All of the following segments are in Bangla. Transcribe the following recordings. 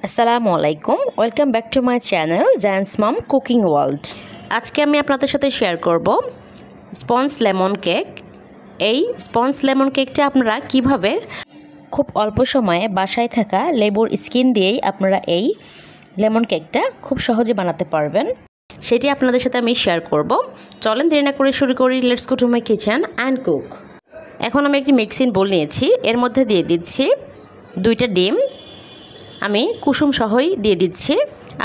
আসসালামু আলাইকুম, welcome back to my channel giants mom cooking world. আজকে আমি আপনাদের সাথে শেয়ার করব স্পঞ্জ লেমন কেক। এই স্পঞ্জ লেমন কেকটা আপনারা কিভাবে খুব অল্প সময়ে বাসায় থাকা লেবুর স্কিন দিয়েই আপনারা এই লেমন কেকটা খুব সহজে বানাতে পারবেন, সেটি আপনাদের সাথে আমি শেয়ার করব। চলেন দেরি না করে শুরু করি। Let's go to my kitchen and cook. এখন আমি একটি মিক্সিং বোল নিয়েছি, এর মধ্যে দিয়ে দিচ্ছি 2টা ডিম। আমি কুসুম সহই দিয়ে দিচ্ছি,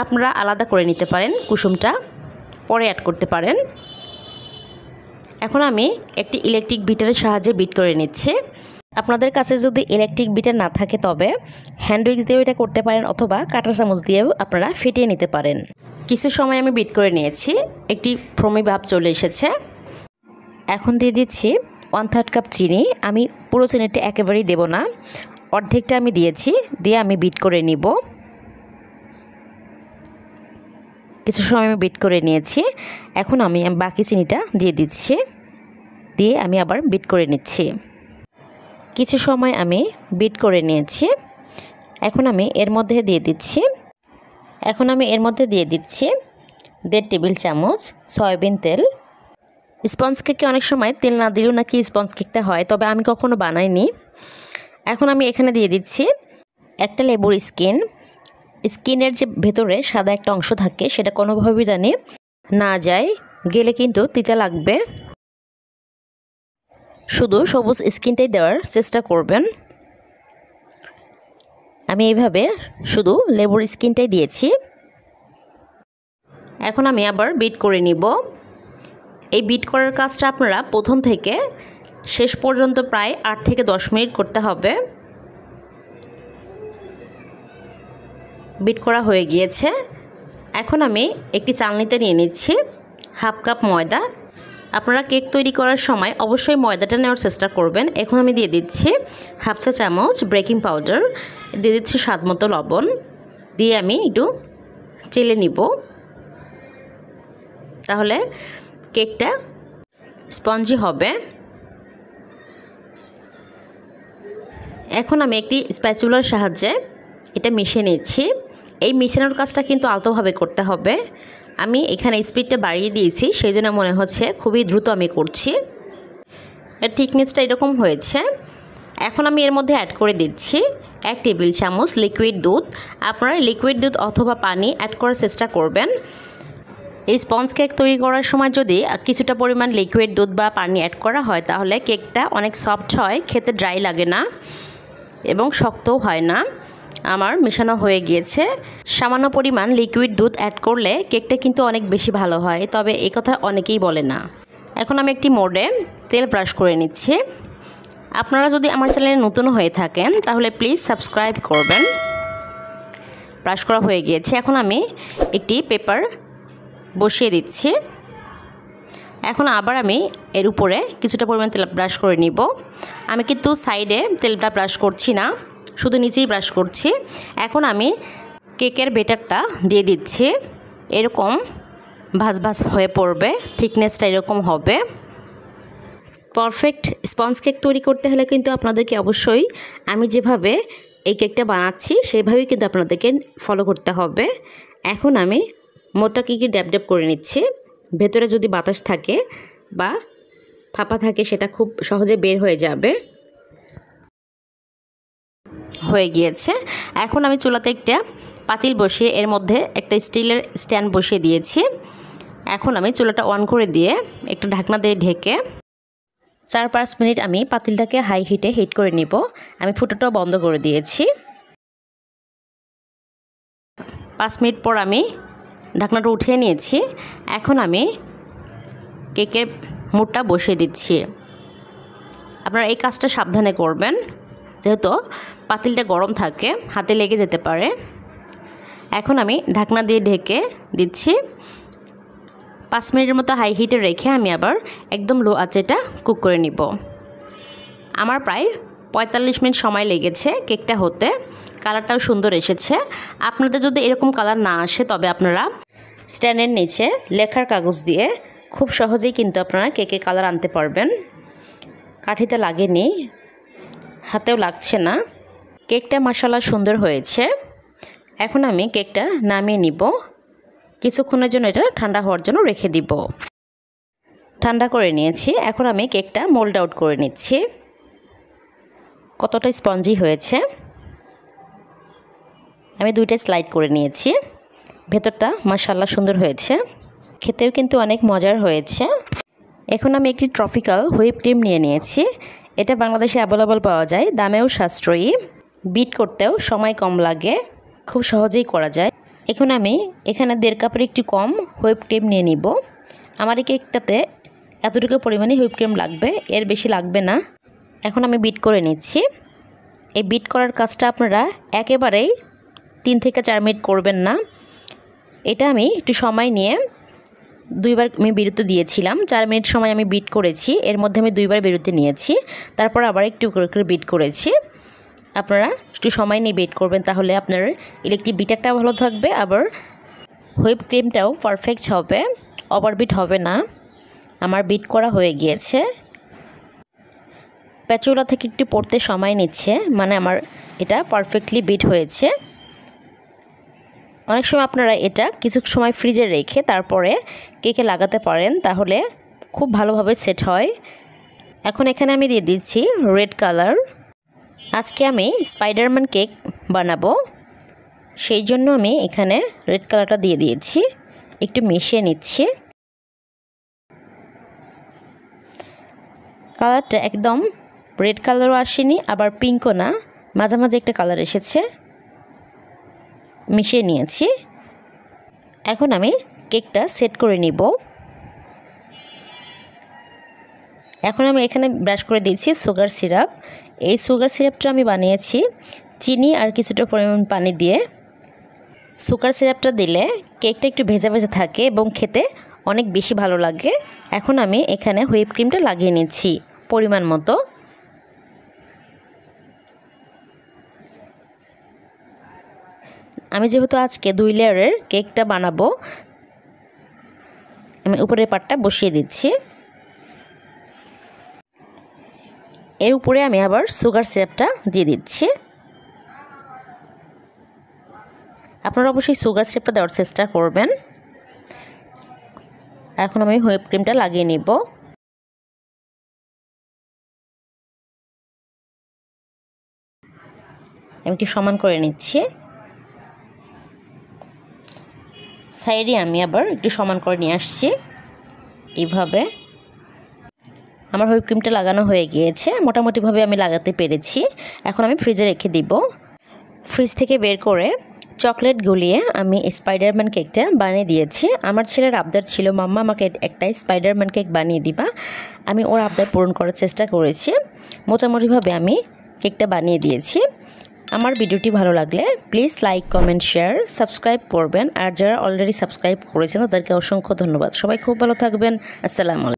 আপনারা আলাদা করে নিতে পারেন, কুসুমটা পরে অ্যাড করতে পারেন। এখন আমি একটি ইলেকট্রিক বিটারের সাহায্যে বিট করে নিচ্ছি। আপনাদের কাছে যদি ইলেকট্রিক বিটার না থাকে তবে হ্যান্ড উইক্স দিয়েও এটা করতে পারেন, অথবা কাঁটা চামচ দিয়েও আপনারা ফেটিয়ে নিতে পারেন। কিছু সময় আমি বিট করে নিয়েছি, একটি ফ্রমি ভাব চলে এসেছে। এখন দিয়ে দিচ্ছি 1/3 কাপ চিনি। আমি পুরো চিনিটা একেবারেই দেব না, অর্ধেকটা আমি দিয়েছি, দিয়ে আমি বিট করে নিব। কিছু সময় আমি বিট করে নিয়েছি। এখন আমি বাকি চিনিটা দিয়ে দিচ্ছি, দিয়ে আমি আবার বিট করে নিচ্ছি। কিছু সময় আমি বিট করে নিয়েছি। এখন আমি এর মধ্যে দিয়ে দিচ্ছি 1.5 টেবিল চামচ সয়াবিন তেল। স্পঞ্জ কেকে অনেক সময় তেল না দিলেও নাকি স্পঞ্জ কেকটা হয়, তবে আমি কখনো বানাইনি। এখন আমি এখানে দিয়ে দিচ্ছি একটা লেবুর স্কিনের যে ভেতরে সাদা একটা অংশ থাকে সেটা কোনোভাবেই জানি না যায়, গেলে কিন্তু তিতা লাগবে। শুধু সবুজ স্কিনটাই দেওয়ার চেষ্টা করবেন। আমি এইভাবে শুধু লেবুর স্কিনটাই দিয়েছি। এখন আমি আবার বিট করে নিব। এই বিট করার কাজটা আপনারা প্রথম থেকে শেষ পর্যন্ত প্রায় 8 থেকে 10 মিনিট করতে হবে। বিট করা হয়ে গিয়েছে। এখন আমি একটি চালনিতে নিয়ে নিচ্ছি 1/2 কাপ ময়দা। আপনারা কেক তৈরি করার সময় অবশ্যই ময়দাটা নেওয়ার চেষ্টা করবেন। এখন আমি দিয়ে দিচ্ছি 1/2 চা চামচ বেকিং পাউডার, দিয়ে দিচ্ছি স্বাদমতো লবণ, দিয়ে আমি একটু চেলে নিব, তাহলে কেকটা স্পঞ্জি হবে। এখন আমি একটি স্প্যাচুলার সাহায্যে এটা মিশিয়ে নিচ্ছি। এই মিশানোর কাজটা কিন্তু আলতোভাবে করতে হবে। আমি এখানে স্পিডটা বাড়িয়ে দিয়েছি, সেই জন্য মনে হচ্ছে খুবই দ্রুত আমি করছি। এর থিকনেসটা এরকম হয়েছে। এখন আমি এর মধ্যে অ্যাড করে দিচ্ছি 1 টেবিল চামচ লিকুইড দুধ। আপনারা লিকুইড দুধ অথবা পানি অ্যাড করার চেষ্টা করবেন। এই স্পঞ্জ কেক তৈরি করার সময় যদি কিছুটা পরিমাণ লিকুইড দুধ বা পানি অ্যাড করা হয় তাহলে কেকটা অনেক সফট হয়, খেতে ড্রাই লাগে না এবং শক্তও হয় না। আমার মেশানো হয়ে গিয়েছে। সামান্য পরিমাণ লিকুইড দুধ অ্যাড করলে কেকটা কিন্তু অনেক বেশি ভালো হয়, তবে এই কথা অনেকেই বলে না। এখন আমি একটি মোডে তেল ব্রাশ করে নিচ্ছি। আপনারা যদি আমার চ্যানেলে নতুন হয়ে থাকেন তাহলে প্লিজ সাবস্ক্রাইব করবেন। ব্রাশ করা হয়ে গিয়েছে। এখন আমি একটি পেপার বসিয়ে দিচ্ছি। এখন আবার আমি এর উপরে কিছুটা পরিমাণ তেল ব্রাশ করে নিব। আমি কিন্তু সাইডে তেলটা ব্রাশ করছি না, শুধু নিচেই ব্রাশ করছি। এখন আমি কেকের বেটারটা দিয়ে দিচ্ছি। এরকম ভাজ ভাজ হয়ে পড়বে, থিকনেসটা এরকম হবে। পারফেক্ট স্পঞ্জ কেক তৈরি করতে হলে কিন্তু আপনাদেরকে অবশ্যই আমি যেভাবে এই কেকটা বানাচ্ছি সেইভাবেই কিন্তু আপনাদেরকে ফলো করতে হবে। এখন আমি মোটা কেকে ড্যাব ড্যাব করে নিচ্ছি। ভেতরে যদি বাতাস থাকে বা ফাঁপা থাকে সেটা খুব সহজে বের হয়ে যাবে। হয়ে গিয়েছে। এখন আমি চুলাতে একটা পাতিল বসিয়ে এর মধ্যে একটা স্টিলের স্ট্যান্ড বসিয়ে দিয়েছি। এখন আমি চুলাটা অন করে দিয়ে একটু ঢাকনা দিয়ে ঢেকে 4-5 মিনিট আমি পাতিলটাকে হাই হিটে হিট করে নিব। আমি ফুটোটাও বন্ধ করে দিয়েছি। 5 মিনিট পর আমি ঢাকনাটা উঠিয়ে নিয়েছি। এখন আমি কেকের মুখটা বসিয়ে দিচ্ছি। আপনারা এই কাজটা সাবধানে করবেন, যেহেতু পাতিলটা গরম থাকে, হাতে লেগে যেতে পারে। এখন আমি ঢাকনা দিয়ে ঢেকে দিচ্ছি। 5 মিনিটের মতো হাই হিটে রেখে আমি আবার একদম লো আঁচে এটা কুক করে নিব। আমার প্রায় 45 মিনিট সময় লেগেছে কেকটা হতে। কালারটাও সুন্দর এসেছে। আপনাদের যদি এরকম কালার না আসে তবে আপনারা স্ট্যান্ডের নিচে লেখার কাগজ দিয়ে খুব সহজেই কিন্তু আপনারা কেকে কালার আনতে পারবেন। কাঠিতে লাগেনি, হাতেও লাগছে না। কেকটা মাশাআল্লাহ সুন্দর হয়েছে। এখন আমি কেকটা নামিয়ে নিব। কিছুক্ষণের জন্য এটা ঠান্ডা হওয়ার জন্য রেখে দিব। ঠান্ডা করে নিয়েছি। এখন আমি কেকটা মোল্ড আউট করে নিচ্ছি। কতটা স্পঞ্জি হয়েছে। আমি 2টা স্লাইড করে নিয়েছি। ভেতরটা মাশাআল্লাহ সুন্দর হয়েছে। খেতেও কিন্তু অনেক মজার হয়েছে। এখন আমি একটি ট্রপিক্যাল হুইপ ক্রিম নিয়ে নিয়েছি। এটা বাংলাদেশে অ্যাভেলেবল পাওয়া যায়, দামেও সাশ্রয়ী, বিট করতেও সময় কম লাগে, খুব সহজেই করা যায়। এখন আমি এখানে 1.5 কাপের একটু কম হুইপ ক্রিম নিয়ে নিব। আমার এই কেকটাতে এতটুকু পরিমাণে হুইপ ক্রিম লাগবে, এর বেশি লাগবে না। এখন আমি বিট করে নিচ্ছি। এই বিট করার কাজটা আপনারা একেবারেই 3 থেকে 4 মিনিট করবেন না। এটা আমি একটু সময় নিয়ে 2বার আমি বিরতি দিয়েছিলাম। 4 মিনিট সময় আমি বিট করেছি। এর মধ্যে আমি 2বার বিরতি নিয়েছি। তারপর আবার একটু করে বিট করেছি। আপনারা একটু সময় নিয়ে বিট করবেন, তাহলে আপনার ইলেকট্রিক বিটারটাও ভালো থাকবে, আবার হুইপ ক্রিমটাও পারফেক্ট হবে, ওভারবিট হবে না। আমার বিট করা হয়ে গিয়েছে। প্যাচুলা থেকে একটু পড়তে সময় নিচ্ছে, মানে আমার এটা পারফেক্টলি বিট হয়েছে। অনেক সময় আপনারা এটা কিছু সময় ফ্রিজে রেখে তারপরে কেকে লাগাতে পারেন, তাহলে খুব ভালোভাবে সেট হয়। এখন এখানে আমি দিয়ে দিচ্ছি রেড কালার। আজকে আমি স্পাইডারম্যান কেক বানাবো, সেই জন্য আমি এখানে রেড কালারটা দিয়ে দিয়েছি। একটু মিশিয়ে নিচ্ছি। কালারটা একদম রেড কালারও আসেনি, আবার পিঙ্কও না, মাঝামাঝি একটা কালার এসেছে। মিশিয়ে নিয়েছি। এখন আমি কেকটা সেট করে নিব। এখন আমি এখানে ব্রাশ করে দিয়েছি সুগার সিরাপ। এই সুগার সিরাপটা আমি বানিয়েছি চিনি আর কিছুটা পরিমাণ পানি দিয়ে। সুগার সিরাপটা দিলে কেকটা একটু ভেজা ভেজা থাকে এবং খেতে অনেক বেশি ভালো লাগে। এখন আমি এখানে হুইপ ক্রিমটা লাগিয়ে নিচ্ছি পরিমাণ মতো। আমি যেহেতু আজকে 2 লেয়ারের কেকটা বানাবো, আমি উপরের পাটটা বসিয়ে দিচ্ছি। এর উপরে আমি আবার সুগার সিরাপটা দিয়ে দিচ্ছি। আপনারা অবশ্যই সুগার সিরাপটা দেওয়ার চেষ্টা করবেন। এখন আমি হুইপ ক্রিমটা লাগিয়ে নিব। আমি একটু সমান করে নিচ্ছি। সাইডে আমি আবার একটু সমান করে নিয়ে আসছি। এইভাবে আমার হুইপ ক্রিমটা লাগানো হয়ে গিয়েছে, মোটামুটিভাবে আমি লাগাতে পেরেছি। এখন আমি ফ্রিজে রেখে দিব। ফ্রিজ থেকে বের করে চকলেট গলিয়ে আমি স্পাইডারম্যান কেকটা বানিয়ে দিয়েছি। আমার ছেলের আবদার ছিল, মাম্মা আমাকে একটা স্পাইডারম্যান কেক বানিয়ে দিবা। আমি ওর আবদার পূরণ করার চেষ্টা করেছি। মোটামুটিভাবে আমি কেকটা বানিয়ে দিয়েছি। আমার ভিডিওটি ভালো লাগলে please like, comment, share, subscribe করবেন। আর যারা অলরেডি সাবস্ক্রাইব করেছেন তাদেরকে অসংখ্য ধন্যবাদ। সবাই খুব ভালো থাকবেন। আসসালামু আলাইকুম।